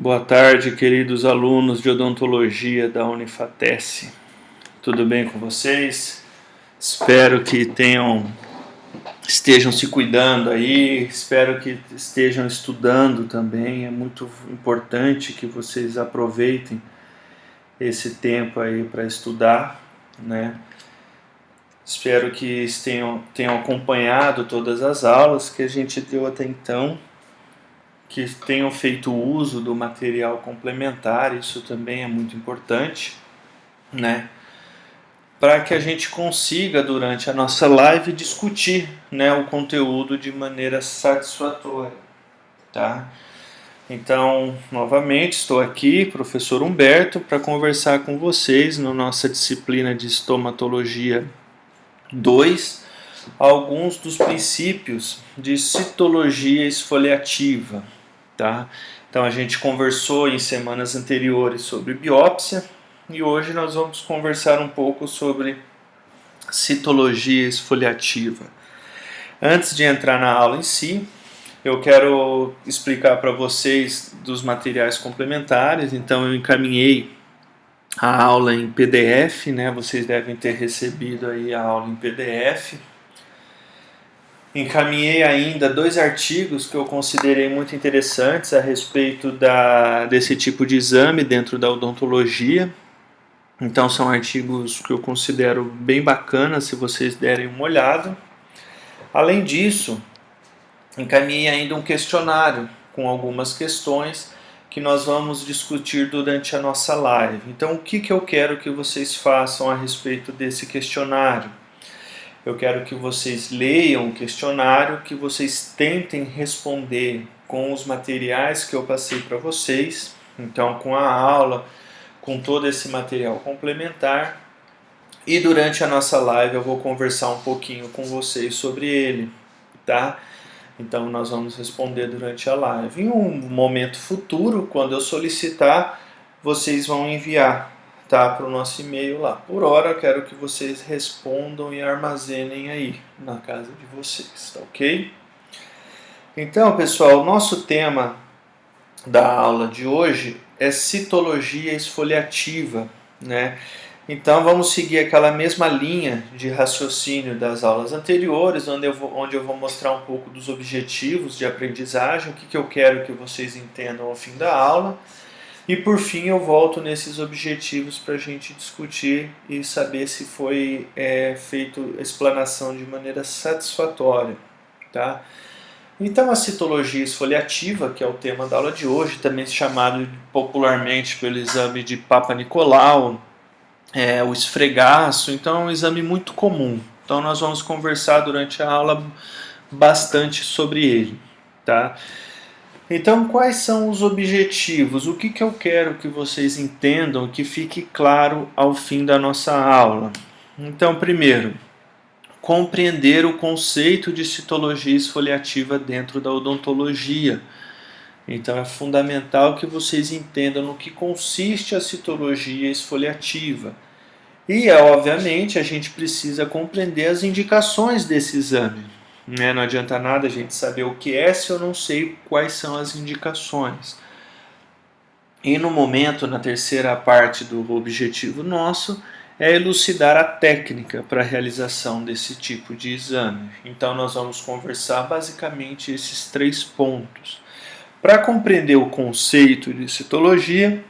Boa tarde, queridos alunos de odontologia da Unifatesc. Tudo bem com vocês? Espero que estejam se cuidando aí, espero que estejam estudando também. É muito importante que vocês aproveitem esse tempo aí para estudar, né? Espero que tenham acompanhado todas as aulas que a gente deu até então, que tenham feito uso do material complementar, isso também é muito importante, né? Para que a gente consiga, durante a nossa live, discutir, né, o conteúdo de maneira satisfatória, tá? Então, novamente, estou aqui, professor Humberto, para conversar com vocês na nossa disciplina de estomatologia 2, alguns dos princípios de citologia esfoliativa, tá? Então a gente conversou em semanas anteriores sobre biópsia e hoje nós vamos conversar um pouco sobre citologia esfoliativa. Antes de entrar na aula em si, eu quero explicar para vocês dos materiais complementares. Então eu encaminhei a aula em PDF, né? Vocês devem ter recebido aí a aula em PDF. Encaminhei ainda 2 artigos que eu considerei muito interessantes a respeito desse tipo de exame dentro da odontologia. Então são artigos que eu considero bem bacanas se vocês derem uma olhada. Além disso, encaminhei ainda um questionário com algumas questões que nós vamos discutir durante a nossa live. Então o que eu quero que vocês façam a respeito desse questionário? Eu quero que vocês leiam o questionário, que vocês tentem responder com os materiais que eu passei para vocês. Então, com a aula, com todo esse material complementar. E durante a nossa live eu vou conversar um pouquinho com vocês sobre ele, tá? Então, nós vamos responder durante a live. Em um momento futuro, quando eu solicitar, vocês vão enviar, tá, para o nosso e-mail lá. Por hora, eu quero que vocês respondam e armazenem aí na casa de vocês, tá ok? Então, pessoal, o nosso tema da aula de hoje é citologia esfoliativa, né? Então, vamos seguir aquela mesma linha de raciocínio das aulas anteriores, onde eu vou mostrar um pouco dos objetivos de aprendizagem, o que eu quero que vocês entendam ao fim da aula. E por fim eu volto nesses objetivos para a gente discutir e saber se foi feito a explanação de maneira satisfatória, tá? Então a citologia esfoliativa, que é o tema da aula de hoje, também chamado popularmente pelo exame de Papa-Nicolau, o esfregaço, então é um exame muito comum. Então nós vamos conversar durante a aula bastante sobre ele, tá? Então, quais são os objetivos? O que eu quero que vocês entendam, que fique claro ao fim da nossa aula? Então, primeiro, compreender o conceito de citologia esfoliativa dentro da odontologia. Então, é fundamental que vocês entendam no que consiste a citologia esfoliativa. E, obviamente, a gente precisa compreender as indicações desse exame. Não adianta nada a gente saber o que é se eu não sei quais são as indicações. E no momento, na terceira parte do objetivo nosso, é elucidar a técnica para a realização desse tipo de exame. Então nós vamos conversar basicamente esses 3 pontos. Para compreender o conceito de citologia,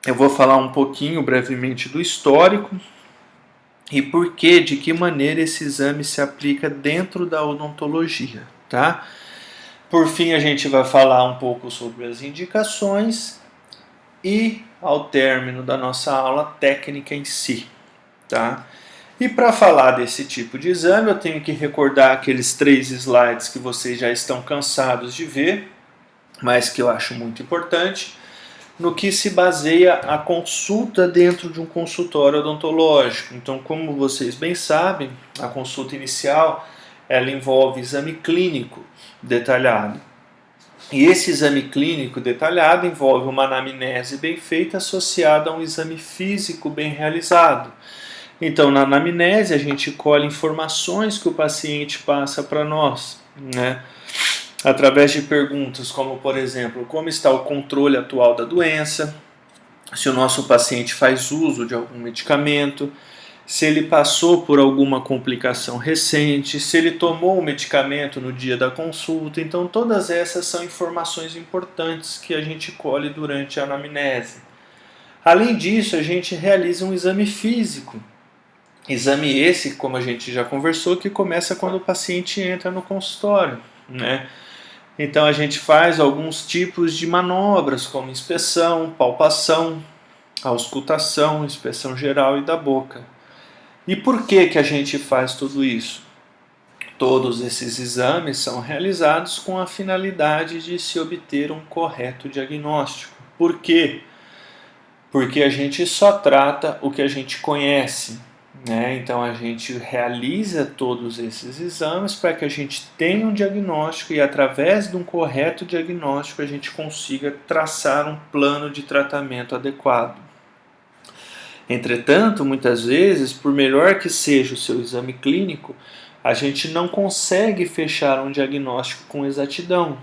eu vou falar um pouquinho brevemente do histórico, e por que, de que maneira esse exame se aplica dentro da odontologia, tá? Por fim, a gente vai falar um pouco sobre as indicações e, ao término da nossa aula, técnica em si, tá? E para falar desse tipo de exame, eu tenho que recordar aqueles 3 slides que vocês já estão cansados de ver, mas que eu acho muito importante, no que se baseia a consulta dentro de um consultório odontológico. Então, como vocês bem sabem, a consulta inicial ela envolve exame clínico detalhado. E esse exame clínico detalhado envolve uma anamnese bem feita associada a um exame físico bem realizado. Então, na anamnese, a gente colhe informações que o paciente passa para nós, né? através de perguntas como, por exemplo, como está o controle atual da doença, se o nosso paciente faz uso de algum medicamento, se ele passou por alguma complicação recente, se ele tomou o medicamento no dia da consulta. Então, todas essas são informações importantes que a gente colhe durante a anamnese. Além disso, a gente realiza um exame físico. Exame esse, como a gente já conversou, que começa quando o paciente entra no consultório, né? Então a gente faz alguns tipos de manobras, como inspeção, palpação, auscultação, inspeção geral e da boca. E por que a gente faz tudo isso? Todos esses exames são realizados com a finalidade de se obter um correto diagnóstico. Por quê? Porque a gente só trata o que a gente conhece, né? Então a gente realiza todos esses exames para que a gente tenha um diagnóstico e através de um correto diagnóstico a gente consiga traçar um plano de tratamento adequado. Entretanto, muitas vezes, por melhor que seja o seu exame clínico, a gente não consegue fechar um diagnóstico com exatidão.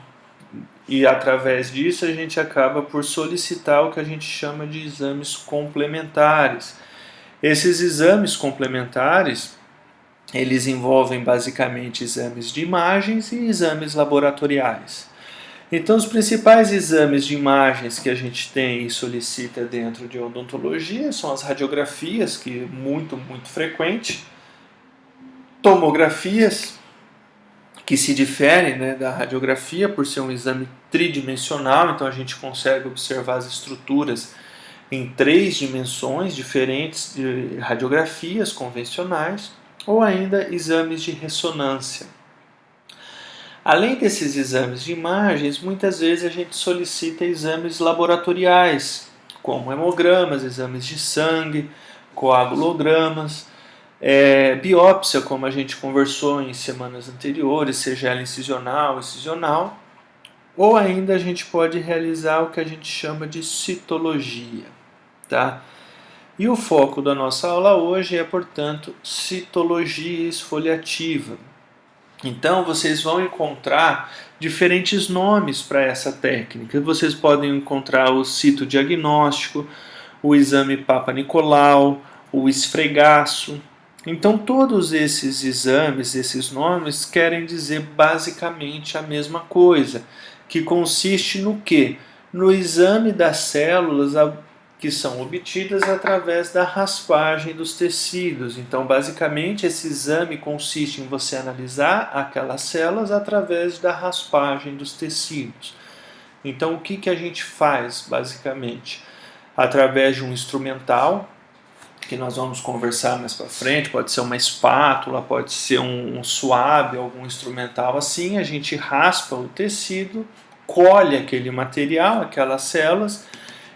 E através disso a gente acaba por solicitar o que a gente chama de exames complementares. Esses exames complementares, eles envolvem basicamente exames de imagens e exames laboratoriais. Então, os principais exames de imagens que a gente tem e solicita dentro de odontologia são as radiografias, que é muito frequente, tomografias, que se diferem, né, da radiografia por ser um exame tridimensional, então a gente consegue observar as estruturas em 3 dimensões diferentes de radiografias convencionais, ou ainda exames de ressonância. Além desses exames de imagens, muitas vezes a gente solicita exames laboratoriais, como hemogramas, exames de sangue, coagulogramas, biópsia, como a gente conversou em semanas anteriores, seja ela incisional, excisional, ou ainda a gente pode realizar o que a gente chama de citologia, tá? E o foco da nossa aula hoje é, portanto, citologia esfoliativa. Então, vocês vão encontrar diferentes nomes para essa técnica. Vocês podem encontrar o citodiagnóstico, o exame Papa Nicolau, o esfregaço. Então, todos esses exames, esses nomes, querem dizer basicamente a mesma coisa, que consiste no quê? No exame das células que são obtidas através da raspagem dos tecidos. Então, basicamente, esse exame consiste em você analisar aquelas células através da raspagem dos tecidos. Então, o que a gente faz, basicamente? Através de um instrumental, que nós vamos conversar mais para frente, pode ser uma espátula, pode ser um suave, algum instrumental assim, a gente raspa o tecido, colhe aquele material, aquelas células,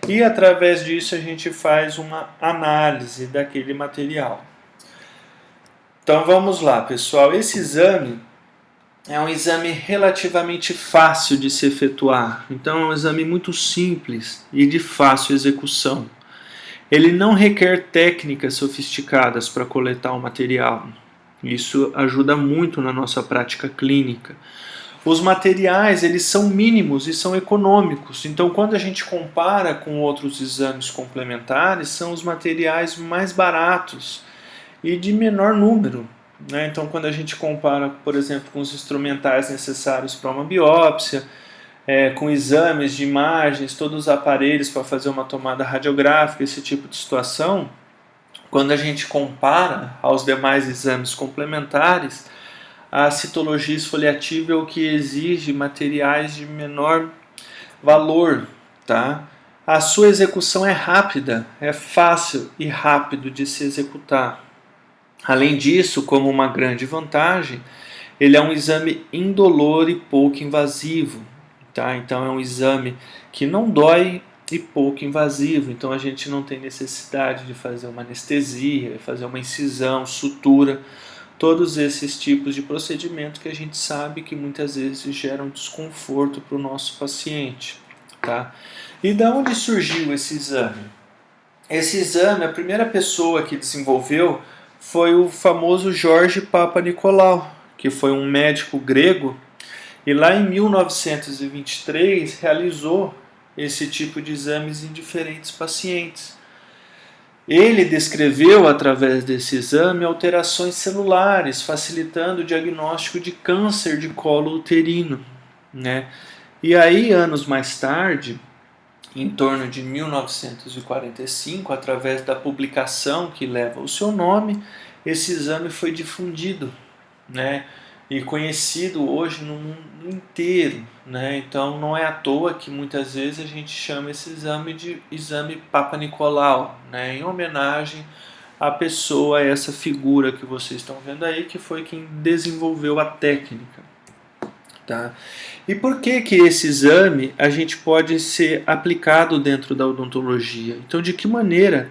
e através disso a gente faz uma análise daquele material. Então vamos lá, pessoal. Esse exame é um exame relativamente fácil de se efetuar. Então é um exame muito simples e de fácil execução. Ele não requer técnicas sofisticadas para coletar o material. Isso ajuda muito na nossa prática clínica. Os materiais, eles são mínimos e são econômicos. Então, quando a gente compara com outros exames complementares, são os materiais mais baratos e de menor número, né? Então, quando a gente compara, por exemplo, com os instrumentais necessários para uma biópsia, com exames de imagens, todos os aparelhos para fazer uma tomada radiográfica, esse tipo de situação, quando a gente compara aos demais exames complementares, a citologia esfoliativa é o que exige materiais de menor valor, tá? A sua execução é rápida, é fácil e rápido de se executar. Além disso, como uma grande vantagem, ele é um exame indolor e pouco invasivo, tá? Então é um exame que não dói e pouco invasivo, então a gente não tem necessidade de fazer uma anestesia, fazer uma incisão, sutura, todos esses tipos de procedimento que a gente sabe que muitas vezes geram desconforto para o nosso paciente, tá? E de onde surgiu esse exame? Esse exame, a primeira pessoa que desenvolveu foi o famoso Jorge Papa Nicolau, que foi um médico grego E lá em 1923 realizou esse tipo de exames em diferentes pacientes. Ele descreveu, através desse exame, alterações celulares, facilitando o diagnóstico de câncer de colo uterino, né? E aí, anos mais tarde, em torno de 1945, através da publicação que leva o seu nome, esse exame foi difundido, né? E conhecido hoje no mundo inteiro, né? Então não é à toa que muitas vezes a gente chama esse exame de exame Papa Nicolau, né? Em homenagem à pessoa, a essa figura que vocês estão vendo aí, que foi quem desenvolveu a técnica. Tá? E por que esse exame a gente pode ser aplicado dentro da odontologia? Então, de que maneira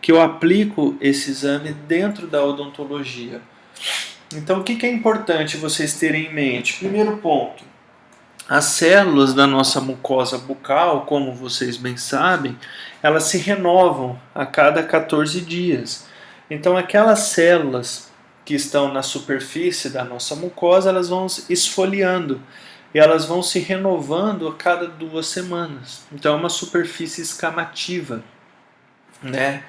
que eu aplico esse exame dentro da odontologia? Então, o que é importante vocês terem em mente? Primeiro ponto, as células da nossa mucosa bucal, como vocês bem sabem, elas se renovam a cada 14 dias. Então, aquelas células que estão na superfície da nossa mucosa, elas vão esfoliando e elas vão se renovando a cada 2 semanas. Então, é uma superfície escamativa, né?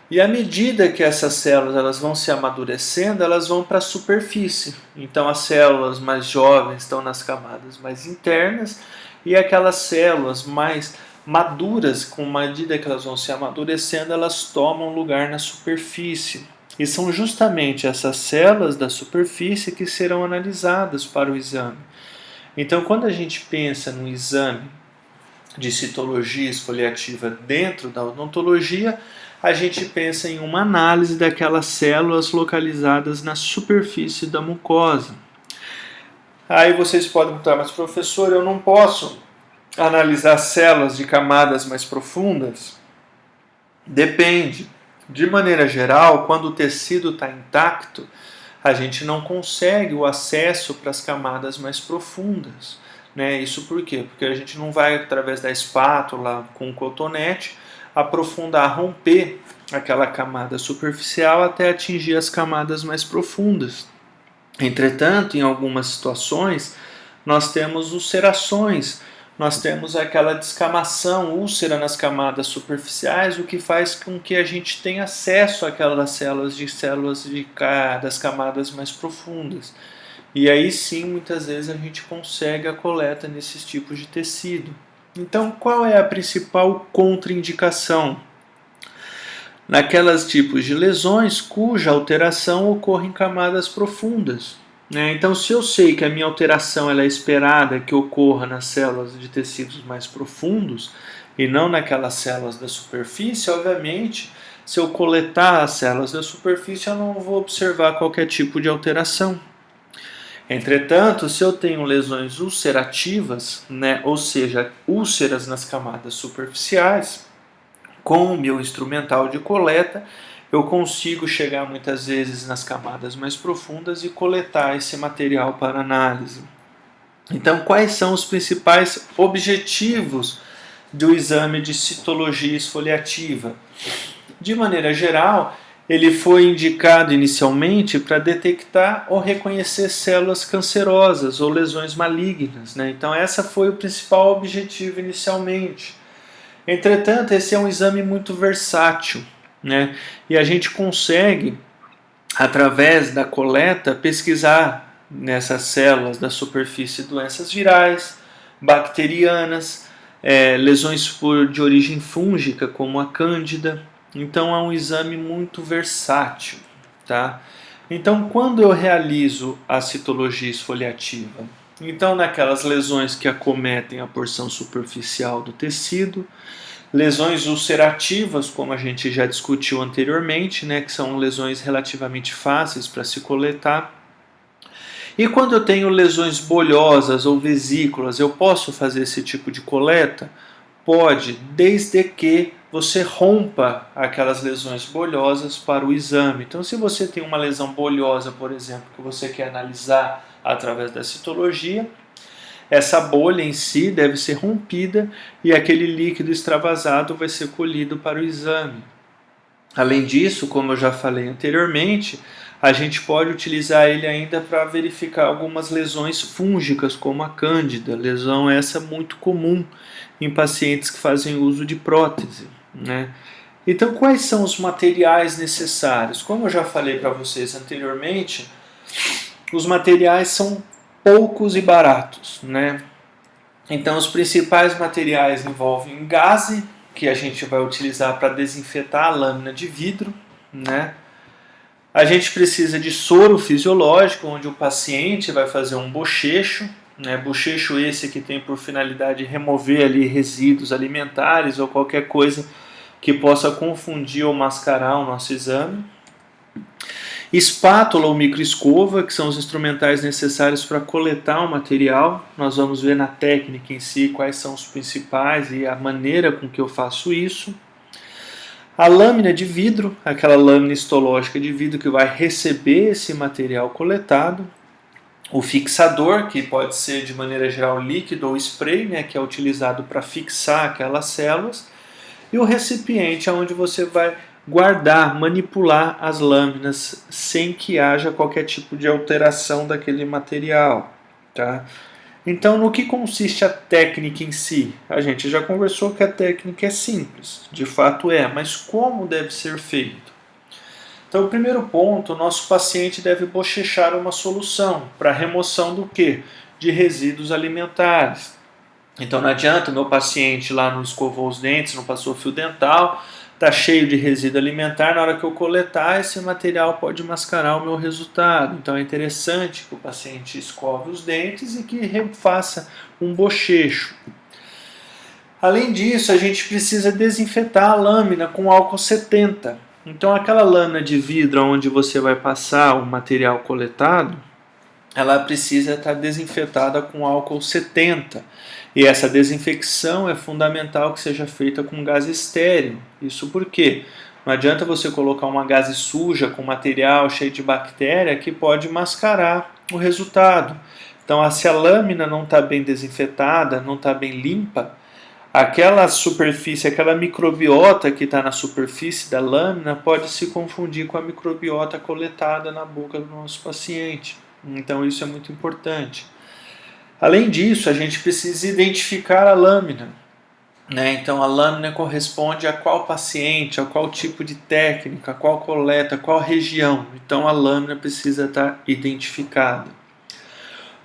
E à medida que essas células elas vão se amadurecendo, elas vão para a superfície. Então as células mais jovens estão nas camadas mais internas e aquelas células mais maduras, com a medida que elas vão se amadurecendo, elas tomam lugar na superfície. E são justamente essas células da superfície que serão analisadas para o exame. Então quando a gente pensa no exame de citologia esfoliativa dentro da odontologia, a gente pensa em uma análise daquelas células localizadas na superfície da mucosa. Aí vocês podem perguntar, mas professor, eu não posso analisar células de camadas mais profundas? Depende. De maneira geral, quando o tecido está intacto, a gente não consegue o acesso para as camadas mais profundas. Né? Isso por quê? Porque a gente não vai, através da espátula com o cotonete, aprofundar, romper aquela camada superficial até atingir as camadas mais profundas. Entretanto, em algumas situações, nós temos ulcerações, nós temos aquela descamação, úlcera nas camadas superficiais, o que faz com que a gente tenha acesso àquelas células das camadas mais profundas. E aí sim, muitas vezes a gente consegue a coleta nesses tipos de tecido. Então, qual é a principal contraindicação? Naquelas tipos de lesões cuja alteração ocorre em camadas profundas. Né? Então, se eu sei que a minha alteração ela é esperada que ocorra nas células de tecidos mais profundos e não naquelas células da superfície, obviamente, se eu coletar as células da superfície, eu não vou observar qualquer tipo de alteração. Entretanto, se eu tenho lesões ulcerativas, né, ou seja, úlceras nas camadas superficiais, com o meu instrumental de coleta, eu consigo chegar muitas vezes nas camadas mais profundas e coletar esse material para análise. Então, quais são os principais objetivos do exame de citologia esfoliativa? De maneira geral, ele foi indicado inicialmente para detectar ou reconhecer células cancerosas ou lesões malignas. Né? Então, esse foi o principal objetivo inicialmente. Entretanto, esse é um exame muito versátil, né? E a gente consegue, através da coleta, pesquisar nessas células da superfície doenças virais, bacterianas, lesões de origem fúngica, como a cândida. Então é um exame muito versátil. Tá? Então, quando eu realizo a citologia esfoliativa? Então, naquelas lesões que acometem a porção superficial do tecido, lesões ulcerativas, como a gente já discutiu anteriormente, né, que são lesões relativamente fáceis para se coletar. E quando eu tenho lesões bolhosas ou vesículas, eu posso fazer esse tipo de coleta? Pode, desde que você rompa aquelas lesões bolhosas para o exame. Então, se você tem uma lesão bolhosa, por exemplo, que você quer analisar através da citologia, essa bolha em si deve ser rompida e aquele líquido extravasado vai ser colhido para o exame. Além disso, como eu já falei anteriormente, a gente pode utilizar ele ainda para verificar algumas lesões fúngicas, como a cândida, lesão essa muito comum em pacientes que fazem uso de prótese, né? Então, quais são os materiais necessários? Como eu já falei para vocês anteriormente, os materiais são poucos e baratos, né? Então, os principais materiais envolvem gaze, que a gente vai utilizar para desinfetar a lâmina de vidro, né? A gente precisa de soro fisiológico, onde o paciente vai fazer um bochecho, né? Bochecho esse que tem por finalidade remover ali resíduos alimentares ou qualquer coisa que possa confundir ou mascarar o nosso exame. Espátula ou microescova, que são os instrumentais necessários para coletar o material. Nós vamos ver na técnica em si quais são os principais e a maneira com que eu faço isso. A lâmina de vidro, aquela lâmina histológica de vidro que vai receber esse material coletado. O fixador, que pode ser de maneira geral líquido ou spray, né, que é utilizado para fixar aquelas células. E o recipiente, onde você vai guardar, manipular as lâminas sem que haja qualquer tipo de alteração daquele material, tá? Então, no que consiste a técnica em si? A gente já conversou que a técnica é simples, de fato é, mas como deve ser feito? Então, o primeiro ponto, o nosso paciente deve bochechar uma solução para remoção do quê? De resíduos alimentares. Então, não adianta o meu paciente lá não escovou os dentes, não passou fio dental, está cheio de resíduo alimentar, na hora que eu coletar, esse material pode mascarar o meu resultado. Então é interessante que o paciente escove os dentes e que faça um bochecho. Além disso, a gente precisa desinfetar a lâmina com álcool 70. Então aquela lâmina de vidro onde você vai passar o material coletado, ela precisa estar desinfetada com álcool 70. E essa desinfecção é fundamental que seja feita com gás estéril. Isso porque não adianta você colocar uma gase suja com material cheio de bactéria que pode mascarar o resultado. Então, se a lâmina não está bem desinfetada, não está bem limpa, aquela superfície, aquela microbiota que está na superfície da lâmina pode se confundir com a microbiota coletada na boca do nosso paciente. Então, isso é muito importante. Além disso, a gente precisa identificar a lâmina, né? Então, a lâmina corresponde a qual paciente, a qual tipo de técnica, a qual coleta, a qual região. Então, a lâmina precisa estar identificada.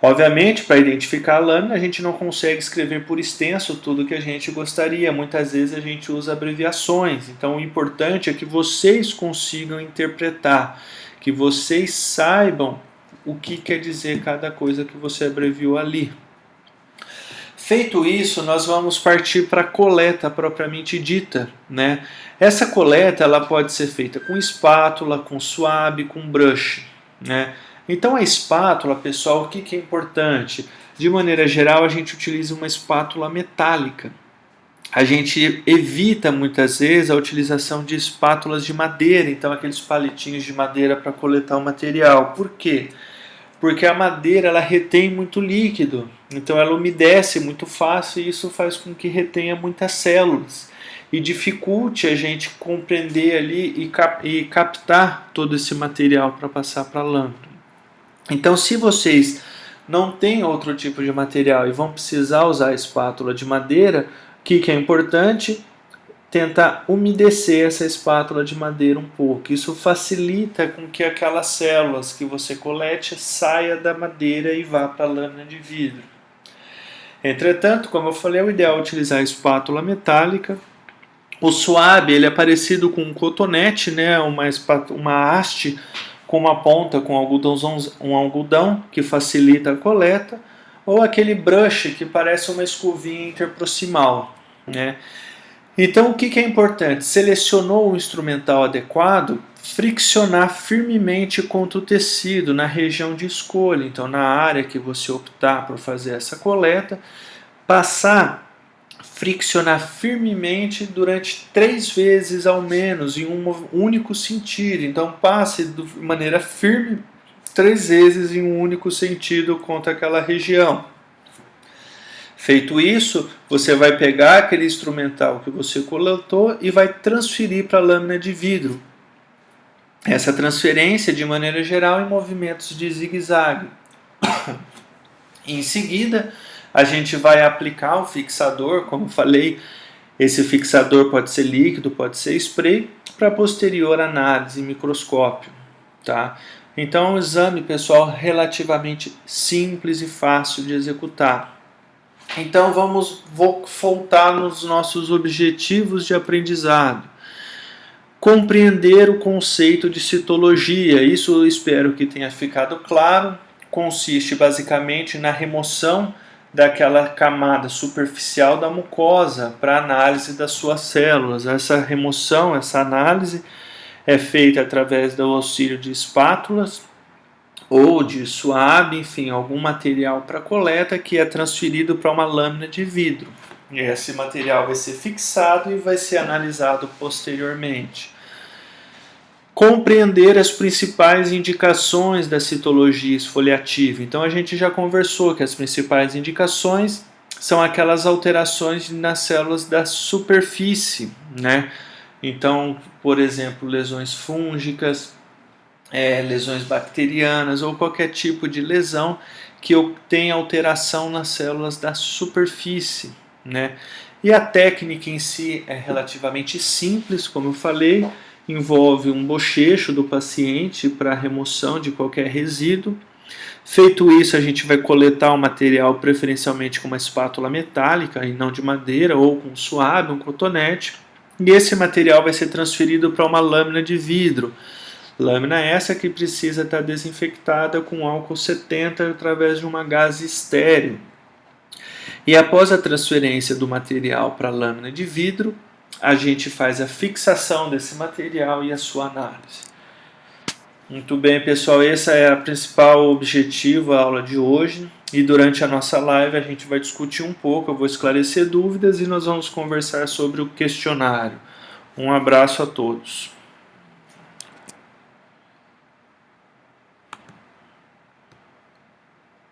Obviamente, para identificar a lâmina, a gente não consegue escrever por extenso tudo que a gente gostaria. Muitas vezes a gente usa abreviações. Então, o importante é que vocês consigam interpretar, que vocês saibam o que quer dizer cada coisa que você abreviou ali. Feito isso, nós vamos partir para a coleta propriamente dita, né? Essa coleta ela pode ser feita com espátula, com suave, com brush, né? Então a espátula, pessoal, o que é importante? De maneira geral, a gente utiliza uma espátula metálica. A gente evita muitas vezes a utilização de espátulas de madeira, então aqueles palitinhos de madeira para coletar o material. Por quê? Porque a madeira ela retém muito líquido, então ela umedece muito fácil e isso faz com que retenha muitas células e dificulte a gente compreender ali e captar todo esse material para passar para a lâmina. Então, se vocês não têm outro tipo de material e vão precisar usar a espátula de madeira, o que é importante? Tentar umedecer essa espátula de madeira um pouco. Isso facilita com que aquelas células que você colete saia da madeira e vá para a lâmina de vidro. Entretanto, como eu falei, é o ideal utilizar a espátula metálica. O suave ele é parecido com um cotonete, né? Uma haste com uma ponta com um algodão que facilita a coleta, ou aquele brush que parece uma escovinha interproximal, né? Então, o que é importante? Selecionou o instrumental adequado, friccionar firmemente contra o tecido na região de escolha. Então, na área que você optar por fazer essa coleta, friccionar firmemente durante 3 vezes ao menos, em um único sentido. Então, passe de maneira firme 3 vezes em um único sentido contra aquela região. Feito isso, você vai pegar aquele instrumental que você coletou e vai transferir para a lâmina de vidro. essa transferência de maneira geral em movimentos de zigue-zague. Em seguida, a gente vai aplicar o fixador, como falei, esse fixador pode ser líquido, pode ser spray, para posterior análise em microscópio. Tá? Então é um exame, pessoal, relativamente simples e fácil de executar. Então vamos voltar nos nossos objetivos de aprendizado. Compreender o conceito de citologia, isso eu espero que tenha ficado claro. Consiste basicamente na remoção daquela camada superficial da mucosa para análise das suas células. Essa remoção, essa análise é feita através do auxílio de espátulas ou de suave, enfim, algum material para coleta que é transferido para uma lâmina de vidro. E esse material vai ser fixado e vai ser analisado posteriormente. Compreender as principais indicações da citologia esfoliativa. Então a gente já conversou que as principais indicações são aquelas alterações nas células da superfície, né? Então, por exemplo, lesões fúngicas, lesões bacterianas ou qualquer tipo de lesão que tenha alteração nas células da superfície, né? E a técnica em si é relativamente simples, como eu falei, envolve um bochecho do paciente para remoção de qualquer resíduo. Feito isso, a gente vai coletar o material preferencialmente com uma espátula metálica e não de madeira, ou com suave, um cotonete, e esse material vai ser transferido para uma lâmina de vidro. Lâmina essa que precisa estar desinfectada com álcool 70 através de uma gase estéril. E após a transferência do material para a lâmina de vidro, a gente faz a fixação desse material e a sua análise. Muito bem, pessoal, esse é o principal objetivo da aula de hoje. E durante a nossa live a gente vai discutir um pouco, eu vou esclarecer dúvidas e nós vamos conversar sobre o questionário. Um abraço a todos.